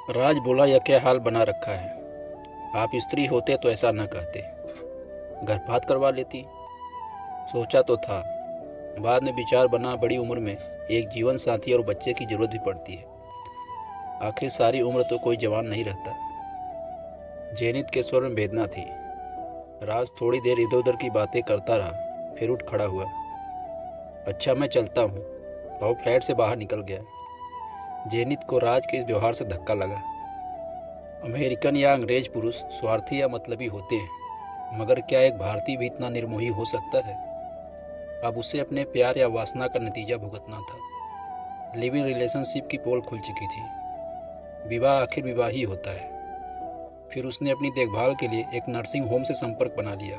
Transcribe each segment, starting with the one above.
राज बोला, यह क्या हाल बना रखा है। आप स्त्री होते तो ऐसा न कहते, गर्भपात करवा लेती। सोचा तो था, बाद में विचार बना, बड़ी उम्र में एक जीवन साथी और बच्चे की जरूरत भी पड़ती है। आखिर सारी उम्र तो कोई जवान नहीं रहता। जेनित के स्वर में वेदना थी। राज थोड़ी देर इधर उधर की बातें करता रहा, फिर उठ खड़ा हुआ। अच्छा, मैं चलता हूँ, और फ्लैट से बाहर निकल गया। जेनित को राज के इस व्यवहार से धक्का लगा। अमेरिकन या अंग्रेज पुरुष स्वार्थी या मतलबी होते हैं, मगर क्या एक भारतीय भी इतना निर्मोही हो सकता है। अब उसे अपने प्यार या वासना का नतीजा भुगतना था। लिव इन रिलेशनशिप की पोल खुल चुकी थी। विवाह आखिर विवाह ही होता है। फिर उसने अपनी देखभाल के लिए एक नर्सिंग होम से संपर्क बना लिया।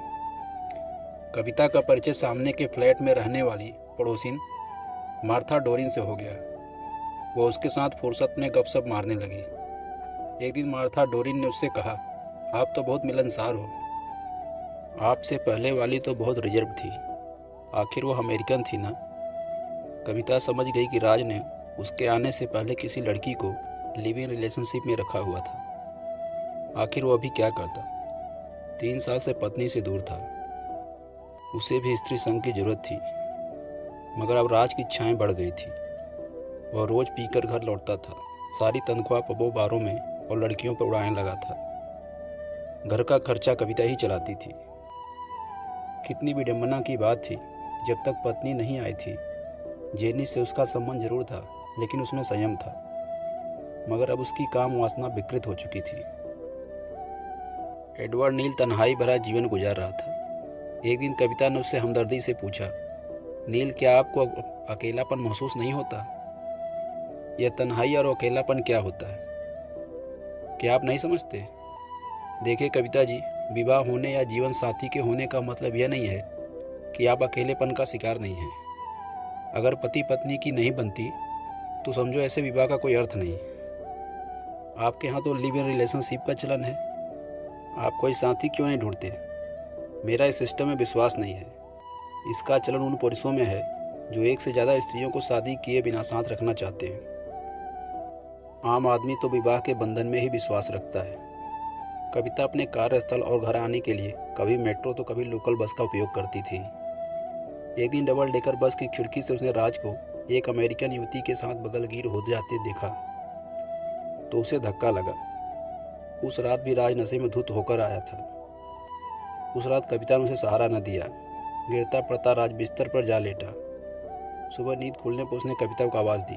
कविता का परिचय सामने के फ्लैट में रहने वाली पड़ोसिन मार्था डोरिन से हो गया। वो उसके साथ फुर्सत में गपशप मारने लगी। एक दिन मार्था डोरिन ने उससे कहा, आप तो बहुत मिलनसार हो। आपसे पहले वाली तो बहुत रिजर्व थी। आखिर वो अमेरिकन थी ना। कविता समझ गई कि राज ने उसके आने से पहले किसी लड़की को लिव इन रिलेशनशिप में रखा हुआ था। आखिर वो अभी क्या करता। 3 साल से पत्नी से दूर था। उसे भी स्त्री संग की जरूरत थी, मगर अब राज की इच्छाएं बढ़ गई थी। वह रोज पीकर घर लौटता था, सारी तनख्वाह पबों बारों में और लड़कियों पर उड़ाने लगा था। घर का खर्चा कविता ही चलाती थी। कितनी विडंबना की बात थी, जब तक पत्नी नहीं आई थी। जेनी से उसका संबंध जरूर था, लेकिन उसमें संयम था। मगर अब उसकी काम वासना विकृत हो चुकी थी। एडवर्ड नील तन्हाई भरा जीवन गुजार रहा था। एक दिन कविता ने उससे हमदर्दी से पूछा, नील, क्या आपको अकेलापन महसूस नहीं होता? यह तन्हाई और अकेलापन क्या होता है, क्या आप नहीं समझते? देखिए कविता जी, विवाह होने या जीवन साथी के होने का मतलब यह नहीं है कि आप अकेलेपन का शिकार नहीं हैं। अगर पति पत्नी की नहीं बनती तो समझो ऐसे विवाह का कोई अर्थ नहीं। आपके यहाँ तो लिव इन रिलेशनशिप का चलन है। आप कोई साथी क्यों नहीं ढूंढते? मेरा इस सिस्टम में विश्वास नहीं है। इसका चलन उन पुरुषों में है जो एक से ज़्यादा स्त्रियों को शादी किए बिना साथ रखना चाहते हैं। आम आदमी तो विवाह के बंधन में ही विश्वास रखता है। कविता अपने कार्यस्थल और घर आने के लिए कभी मेट्रो तो कभी लोकल बस का उपयोग करती थी। एक दिन डबल डेकर बस की खिड़की से उसने राज को एक अमेरिकन युवती के साथ बगलगीर हो जाते देखा, तो उसे धक्का लगा। उस रात भी राज नशे में धुत होकर आया था। उस रात कविता ने उसे सहारा न दिया। गिरता पड़ता राज बिस्तर पर जा लेटा। सुबह नींद खुलने पर उसने कविता को आवाज़ दी,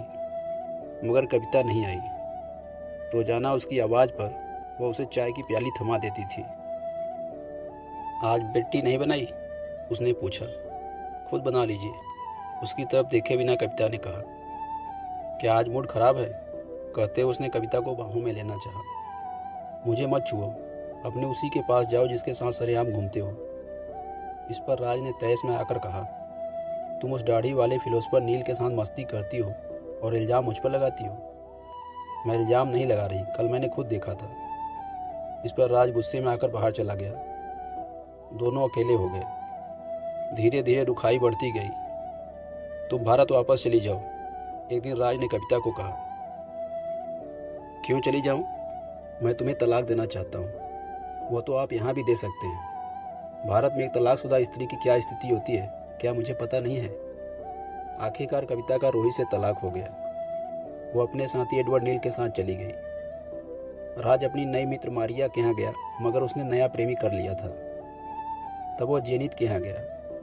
मगर कविता नहीं आई। रोजाना उसकी आवाज़ पर वह उसे चाय की प्याली थमा देती थी। आज बेटी नहीं बनाई? उसने पूछा। खुद बना लीजिए, उसकी तरफ देखे बिना कविता ने कहा। क्या आज मूड खराब है? कहते उसने कविता को बाहों में लेना चाहा। मुझे मत छुओ, अपने उसी के पास जाओ जिसके साथ सरेआम घूमते हो। इस पर राज ने तैस में आकर कहा, तुम उस दाढ़ी वाले फिलोसफर नील के साथ मस्ती करती हो और इल्ज़ाम मुझ पर लगाती हो। मैं इल्ज़ाम नहीं लगा रही, कल मैंने खुद देखा था। इस पर राज गुस्से में आकर बाहर चला गया। दोनों अकेले हो गए। धीरे धीरे रुखाई बढ़ती गई। तुम भारत वापस चली जाओ, एक दिन राज ने कविता को कहा। क्यों चली जाऊं? मैं तुम्हें तलाक देना चाहता हूं। वो तो आप यहाँ भी दे सकते हैं। भारत में एक तलाकशुदा स्त्री की क्या स्थिति होती है, क्या मुझे पता नहीं है? आखिरकार कविता का रोहित से तलाक हो गया। वो अपने साथी एडवर्ड नील के साथ चली गई। राज अपनी नई मित्र मारिया के यहाँ गया, मगर उसने नया प्रेमी कर लिया था। तब वह जेनित के यहाँ गया,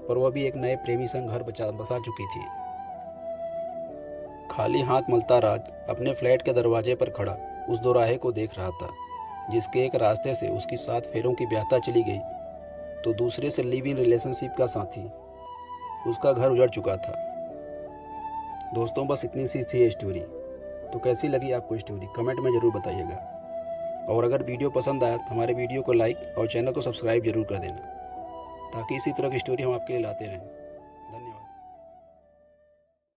पर वह भी एक नए प्रेमी संग घर बसा चुकी थी। खाली हाथ मलता राज अपने फ्लैट के दरवाजे पर खड़ा उस दोराहे को देख रहा था, जिसके एक रास्ते से उसकी 7 फेरों की ब्याहता चली गई, तो दूसरे से लिव इन रिलेशनशिप का साथी। उसका घर उजड़ चुका था। दोस्तों, बस इतनी सी थी स्टोरी। तो कैसी लगी आपको स्टोरी, कमेंट में ज़रूर बताइएगा। और अगर वीडियो पसंद आया तो हमारे वीडियो को लाइक और चैनल को सब्सक्राइब जरूर कर देना, ताकि इसी तरह की स्टोरी हम आपके लिए लाते रहें।